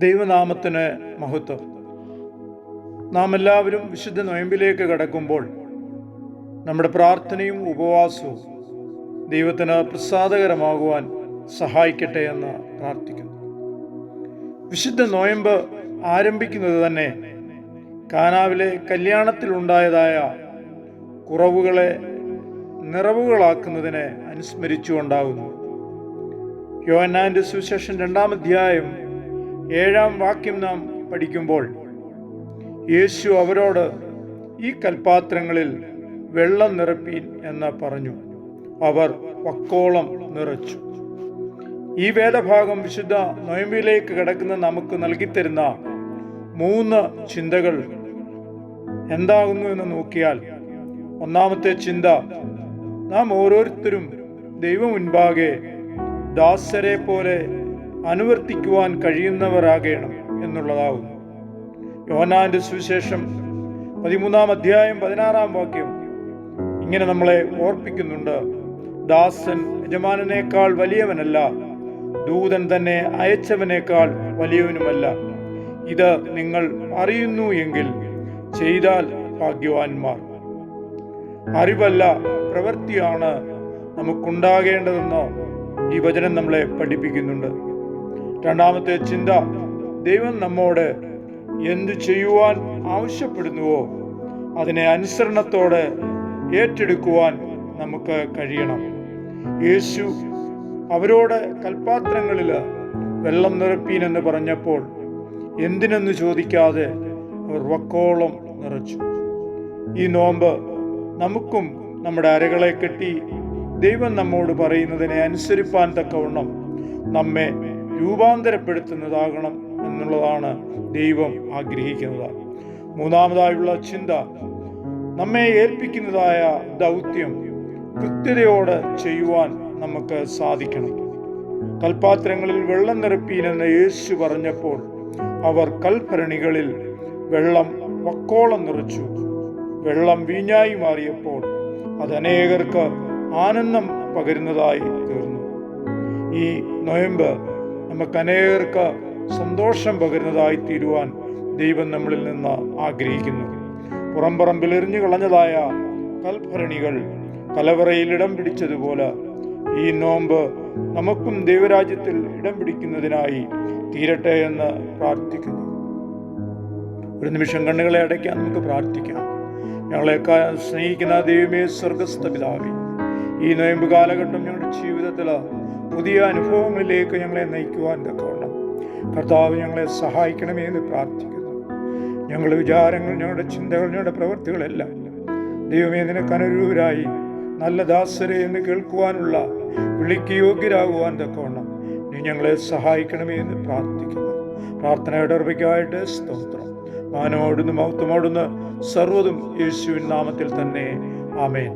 ദൈവനാമത്തിന് മഹത്വം. നാം എല്ലാവരും വിശുദ്ധ നൊയമ്പിലേക്ക് കടക്കുമ്പോൾ നമ്മുടെ പ്രാർത്ഥനയും ഉപവാസവും ദൈവത്തിന് പ്രസാദകരമാകുവാൻ സഹായിക്കട്ടെ എന്ന് പ്രാർത്ഥിക്കുന്നു. വിശുദ്ധ നൊയമ്പ് ആരംഭിക്കുന്നത് തന്നെ കാനാവിലെ കല്യാണത്തിലുണ്ടായതായ കുറവുകളെ നിറവുകളാക്കുന്നതിനെ അനുസ്മരിച്ചുകൊണ്ടാകുന്നു. യോഹന്നാന്റെ സുവിശേഷം 2-ാം അധ്യായം 7-ാം വാക്യം നാം പഠിക്കുമ്പോൾ യേശു അവരോട് ഈ കൽപാത്രങ്ങളിൽ വെള്ളം നിറപ്പീൻ എന്ന് പറഞ്ഞു. അവർ വക്കോളം നിറച്ചു. ഈ വേദഭാഗം വിശുദ്ധ നൊയമ്പിലേക്ക് കടക്കുന്ന നമുക്ക് നൽകിത്തരുന്ന 3 ചിന്തകൾ എന്താകുന്നു എന്ന് നോക്കിയാൽ, ഒന്നാമത്തെ ചിന്ത, നാം ഓരോരുത്തരും ദൈവം മുൻപാകെ ദാസരെ പോലെ അനുവർത്തിക്കുവാൻ കഴിയുന്നവരാകണം എന്നുള്ളതാകുന്നു. യോഹന്നാന്റെ സുവിശേഷം 13-ാം അധ്യായം 16-ാം വാക്യം ഇങ്ങനെ നമ്മളെ ഓർപ്പിക്കുന്നുണ്ട്: ദാസൻ യജമാനനേക്കാൾ വലിയവനല്ല, ദൂതൻ തന്നെ അയച്ചവനേക്കാൾ വലിയവനുമല്ല. ഇത് നിങ്ങൾ അറിയുന്നു എങ്കിൽ ചെയ്താൽ ഭാഗ്യവാന്മാർ. അറിവല്ല, പ്രവൃത്തിയാണ് നമുക്കുണ്ടാകേണ്ടതെന്ന് ഈ വചനം നമ്മളെ പഠിപ്പിക്കുന്നുണ്ട്. രണ്ടാമത്തെ ചിന്ത, ദൈവം നമ്മോട് എന്തു ചെയ്യുവാൻ ആവശ്യപ്പെടുന്നുവോ അതിനെ അനുസരണത്തോടെ ഏറ്റെടുക്കുവാൻ നമുക്ക് കഴിയണം. യേശു അവരോട് കൽപാത്രങ്ങളിൽ വെള്ളം നിറപ്പീൻ എന്ന് പറഞ്ഞപ്പോൾ എന്തിനെന്ന് ചോദിക്കാതെ അവർ വക്കോളം നിറച്ചു. ഈ നോമ്പ് നമുക്കും നമ്മുടെ അരകളെ കെട്ടി ദൈവം നമ്മോട് പറയുന്നതിനെ അനുസരിപ്പാൻ തക്കവണ്ണം നമ്മെ രൂപാന്തരപ്പെടുത്തുന്നതാകണം എന്നുള്ളതാണ് ദൈവം ആഗ്രഹിക്കുന്നത്. മൂന്നാമതായുള്ള ചിന്ത, നമ്മെ ഏൽപ്പിക്കുന്നതായ ദൗത്യം കൃത്യതയോടെ ചെയ്യുവാൻ നമുക്ക് സാധിക്കണം. കൽപാത്രങ്ങളിൽ വെള്ളം നിറപ്പീനെന്ന് യേശു പറഞ്ഞപ്പോൾ അവർ കൽഭരണികളിൽ വെള്ളം വക്കോളം നിറച്ചു. വെള്ളം വീഞ്ഞായി മാറിയപ്പോൾ അത് അനേകർക്ക് ആനന്ദം പകരുന്നതായി തീർന്നു. ഈ നൊയമ്പ് നമുക്ക് അനേകർക്ക് സന്തോഷം പകരുന്നതായി തീരുവാൻ ദൈവം നമ്മളിൽ നിന്ന് ആഗ്രഹിക്കുന്നു. പുറംപറമ്പിൽ എറിഞ്ഞു കളഞ്ഞതായ കൽഭരണികൾ കലവറയിൽ ഇടം പിടിച്ചതുപോലെ ഈ നോമ്പ് നമുക്കും ദൈവരാജ്യത്തിൽ ഇടം പിടിക്കുന്നതിനായി തീരട്ടെ എന്ന് പ്രാർത്ഥിക്കുന്നു. ഒരു നിമിഷം കണ്ണുകളെ അടയ്ക്കാൻ നമുക്ക് പ്രാർത്ഥിക്കാം. ഞങ്ങളെ സ്നേഹിക്കുന്ന ദൈവമേ, സ്വർഗസ്ഥ പിതാവേ, ഈ നൊയമ്പ് കാലഘട്ടം ഞങ്ങളുടെ ജീവിതത്തിൽ പുതിയ അനുഭവങ്ങളിലേക്ക് ഞങ്ങളെ നയിക്കുവാൻ തക്കവണ്ണം കർത്താവ് ഞങ്ങളെ സഹായിക്കണമേ എന്ന് പ്രാർത്ഥിക്കുന്നു. ഞങ്ങളുടെ വിചാരങ്ങൾ, ഞങ്ങളുടെ ചിന്തകൾ, ഞങ്ങളുടെ പ്രവൃത്തികളെല്ലാം ദൈവമേ നിനക്ക് അനുരൂപരായി നല്ല ദാസരെ എന്ന് കേൾക്കുവാനുള്ള വിളിക്ക് യോഗ്യരാകുവാൻ തക്കവണ്ണം നീ ഞങ്ങളെ സഹായിക്കണമേ എന്ന് പ്രാർത്ഥിക്കുന്നു. പ്രാർത്ഥനയുടെ ഉറവയ്ക്കായിട്ട് സ്തോത്രം. മാനോടുന്ന് മഹത്വമോടുന്ന് സർവ്വതും യേശുവിൻ നാമത്തിൽ തന്നെ. ആമേൻ.